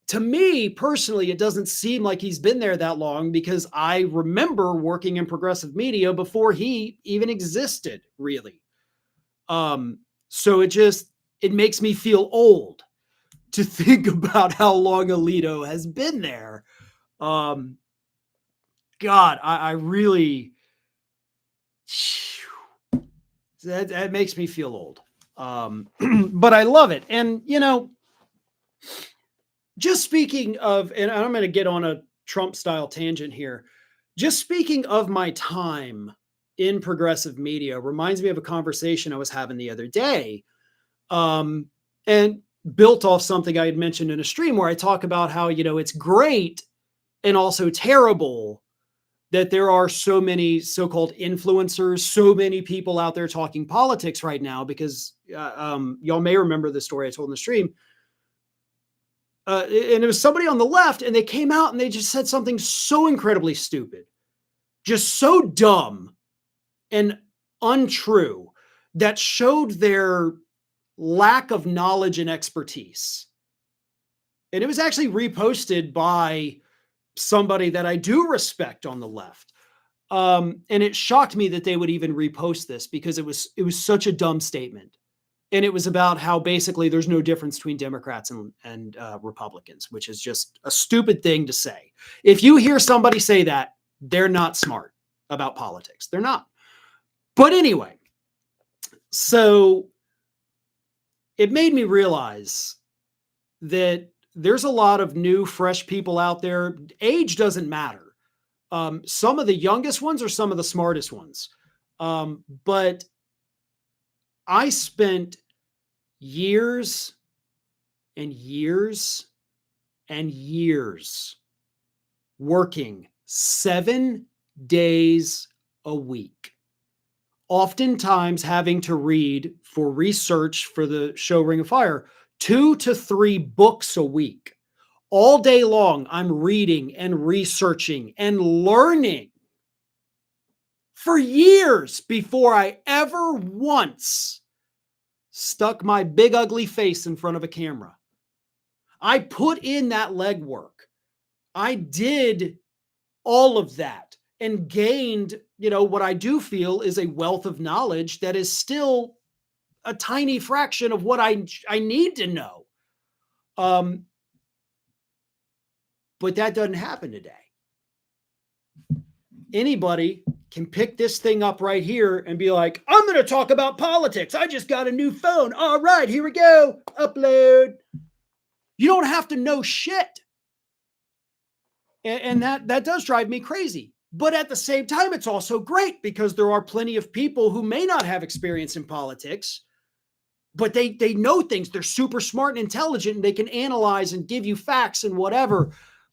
to me personally, it doesn't seem like he's been there that long because I remember working in progressive media before he even existed, really. So it makes me feel old to think about how long Alito has been there. God, I really, that makes me feel old. But I love it. And, just speaking of, and I'm going to get on a Trump style tangent here. Just speaking of my time in progressive media reminds me of a conversation I was having the other day. And built off something I had mentioned in a stream where I talk about how, it's great and also terrible that there are so many so-called influencers, so many people out there talking politics right now, because y'all may remember the story I told in the stream. And it was somebody on the left, and they came out and they just said something so incredibly stupid, just so dumb and untrue that showed their lack of knowledge and expertise. And it was actually reposted by somebody that I do respect on the left. And it shocked me that they would even repost this because it was such a dumb statement. And it was about how basically there's no difference between Democrats and Republicans, which is just a stupid thing to say. If you hear somebody say that, they're not smart about politics. They're not. But anyway, so it made me realize that there's a lot of new, fresh people out there. Age doesn't matter. Some of the youngest ones are some of the smartest ones. But I spent years and years and years working 7 days a week, oftentimes having to read for research for the show Ring of Fire, 2 to 3 books a week. All day long, I'm reading and researching and learning for years before I ever once stuck my big ugly face in front of a camera. I put in that legwork. I did all of that and gained, what I do feel is a wealth of knowledge that is still a tiny fraction of what I need to know. But that doesn't happen today. Anybody can pick this thing up right here and be like, I'm going to talk about politics. I just got a new phone. All right, here we go. Upload. You don't have to know shit. And that does drive me crazy. But at the same time, it's also great because there are plenty of people who may not have experience in politics, but they know things. They're super smart and intelligent, and they can analyze and give you facts and whatever.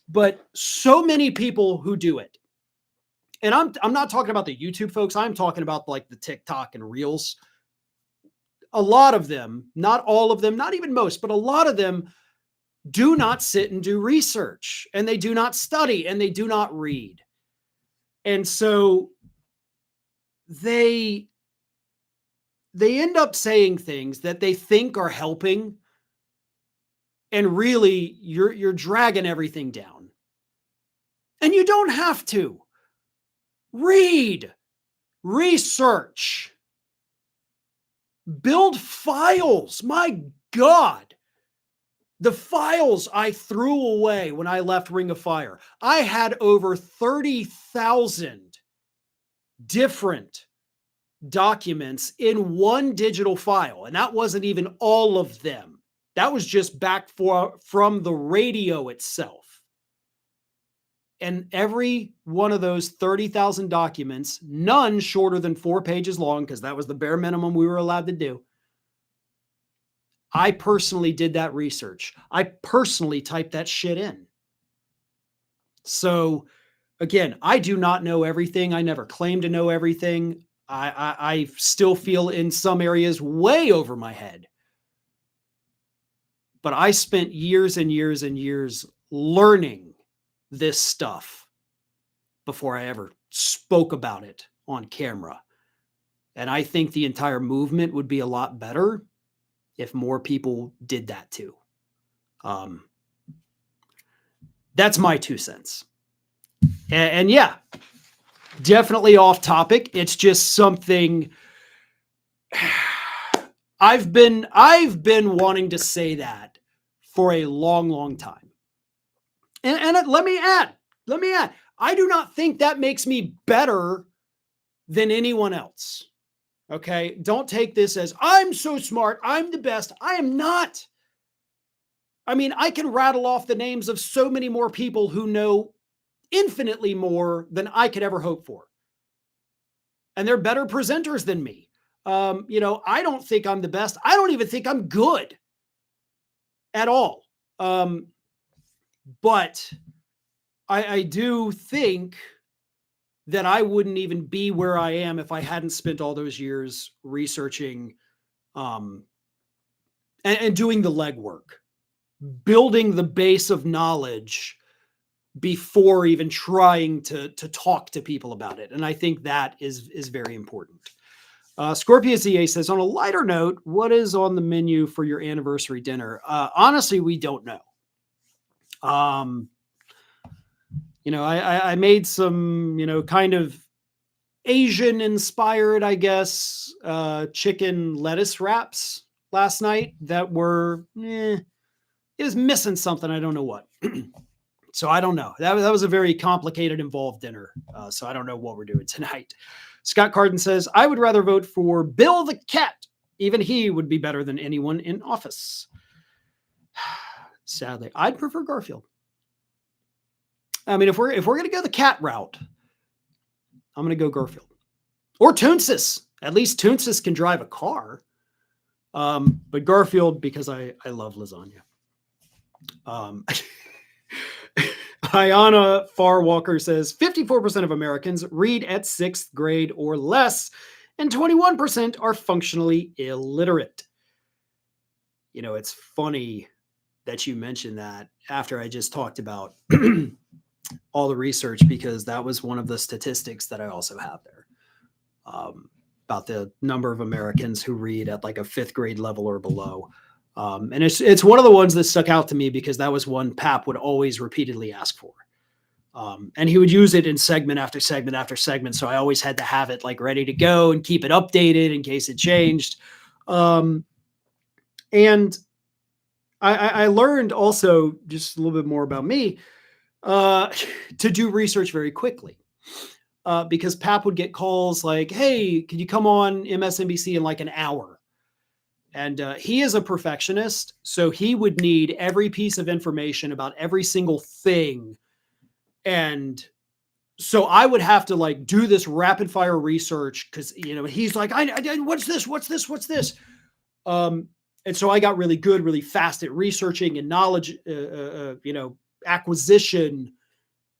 But so many people who do it. And I'm not talking about the YouTube folks. I'm talking about like the TikTok and Reels. A lot of them, not all of them, not even most, but a lot of them do not sit and do research, and they do not study, and they do not read. And so they end up saying things that they think are helping, and really you're dragging everything down. And you don't have to. Read, research, build files. My God. The files I threw away when I left Ring of Fire. I had over 30,000 different documents in one digital file. And that wasn't even all of them. That was just back from the radio itself. And every one of those 30,000 documents, none shorter than 4 pages long, because that was the bare minimum we were allowed to do. I personally did that research. I personally typed that shit in. So again, I do not know everything. I never claim to know everything. I still feel in some areas way over my head. But I spent years and years and years learning this stuff before I ever spoke about it on camera. And I think the entire movement would be a lot better if more people did that too. That's my 2 cents. And yeah, definitely off topic. It's just something I've been wanting to say that for a long, long time. And let me add, I do not think that makes me better than anyone else. Okay. Don't take this as I'm so smart, I'm the best. I am not. I mean, I can rattle off the names of so many more people who know infinitely more than I could ever hope for. And they're better presenters than me. I don't think I'm the best. I don't even think I'm good at all. But I do think that I wouldn't even be where I am if I hadn't spent all those years researching and doing the legwork, building the base of knowledge before even trying to talk to people about it. And I think that is very important. Scorpio ZA says, on a lighter note, what is on the menu for your anniversary dinner? Honestly, we don't know. I made some, kind of Asian inspired, I guess, chicken lettuce wraps last night that were, it was missing something. I don't know what. So I don't know. That was a very complicated, involved dinner. So I don't know what we're doing tonight. Scott Carden says, I would rather vote for Bill the Cat. Even he would be better than anyone in office. Sadly, I'd prefer Garfield. I mean, if we're going to go the cat route, I'm going to go Garfield. Or Toonsis. At least Toonsis can drive a car. But Garfield, because I love lasagna. Ayana Farwalker says 54% of Americans read at 6th grade or less, and 21% are functionally illiterate. It's funny that you mentioned that after I just talked about all the research, because that was one of the statistics that I also have there about the number of Americans who read at like a 5th grade level or below. And it's one of the ones that stuck out to me because that was one Pap would always repeatedly ask for. And he would use it in segment after segment after segment. So I always had to have it like ready to go and keep it updated in case it changed. And I learned also just a little bit more about me to do research very quickly. Because Pap would get calls like, hey, can you come on MSNBC in like an hour? And he is a perfectionist, so he would need every piece of information about every single thing. And so I would have to like do this rapid fire research because, he's like, I what's this? And so I got really good, really fast at researching and knowledge, acquisition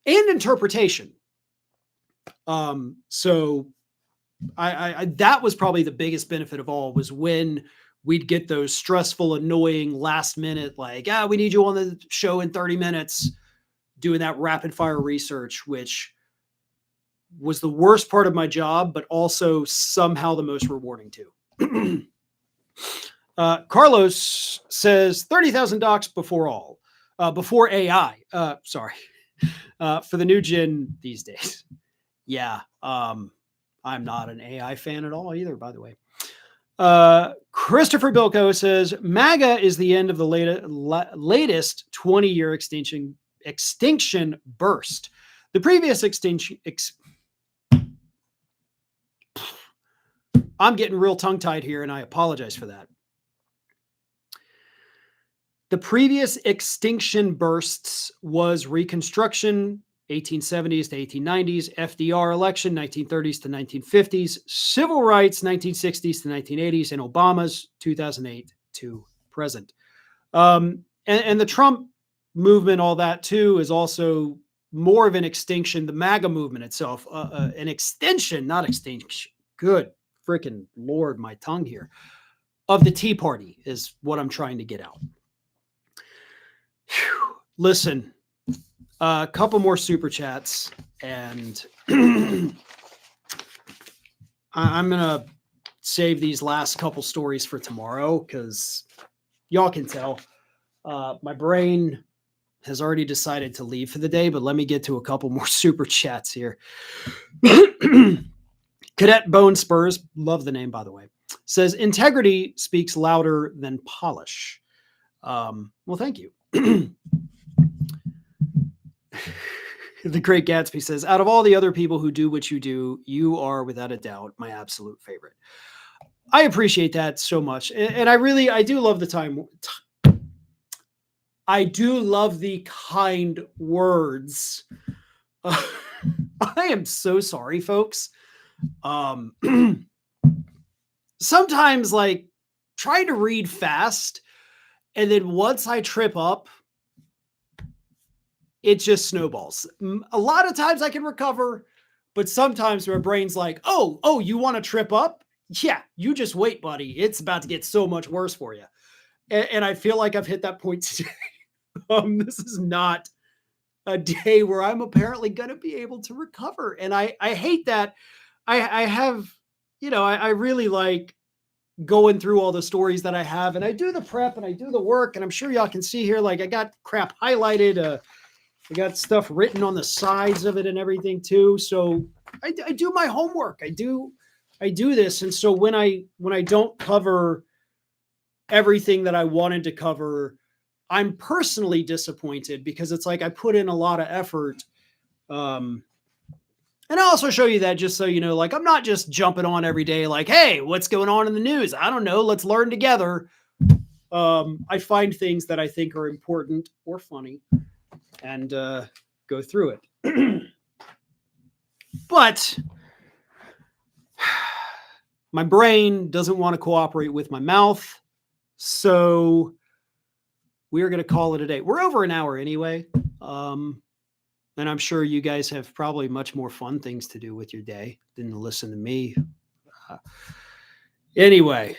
and interpretation. So I that was probably the biggest benefit of all, was when we'd get those stressful, annoying last minute, like, we need you on the show in 30 minutes, doing that rapid fire research, which was the worst part of my job, but also somehow the most rewarding too. Carlos says 30,000 docs before AI. Sorry, for the new gen these days. Yeah, I'm not an AI fan at all either, by the way. Christopher Bilko says MAGA is the end of the latest 20-year extinction burst. The previous extinction. I'm getting real tongue-tied here, and I apologize for that. The previous extinction bursts was Reconstruction, 1870s to 1890s, FDR election, 1930s to 1950s, civil rights, 1960s to 1980s, and Obama's 2008 to present. And the Trump movement, all that too, is also more of an extinction. The MAGA movement itself, an extension, not extinction. Good freaking Lord, my tongue here. Of the Tea Party is what I'm trying to get out. Whew. Listen, a couple more super chats, and I'm going to save these last couple stories for tomorrow because y'all can tell my brain has already decided to leave for the day, but let me get to a couple more super chats here. Cadet Bone Spurs, love the name, by the way, says integrity speaks louder than polish. Well, thank you. The Great Gatsby says, out of all the other people who do what you do, you are without a doubt my absolute favorite. I appreciate that so much. And I do love the time. I do love the kind words. I am so sorry, folks. Sometimes like trying to read fast, and then once I trip up, it just snowballs. A lot of times I can recover, but sometimes my brain's like, oh, you want to trip up? Yeah, you just wait, buddy. It's about to get so much worse for you. And I feel like I've hit that point today. This is not a day where I'm apparently going to be able to recover. And I hate that. I have, I really like going through all the stories that I have, and I do the prep and I do the work, and I'm sure y'all can see here, like I got crap highlighted. I got stuff written on the sides of it and everything too. So I do my homework. I do this. And so when I don't cover everything that I wanted to cover, I'm personally disappointed because it's like I put in a lot of effort. And I'll also show you that just so you know, like I'm not just jumping on every day like, hey, what's going on in the news? I don't know. Let's learn together. I find things that I think are important or funny and go through it. But my brain doesn't want to cooperate with my mouth. So we're going to call it a day. We're over an hour anyway. And I'm sure you guys have probably much more fun things to do with your day than to listen to me. Anyway,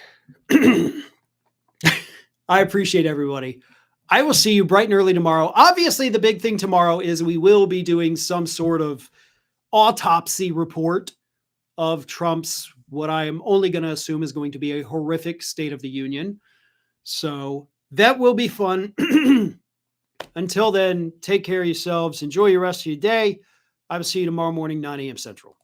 I appreciate everybody. I will see you bright and early tomorrow. Obviously, the big thing tomorrow is we will be doing some sort of autopsy report of Trump's, what I am only going to assume is going to be a horrific State of the Union. So that will be fun. Until then, take care of yourselves. Enjoy your rest of your day. I will see you tomorrow morning, 9 a.m. Central.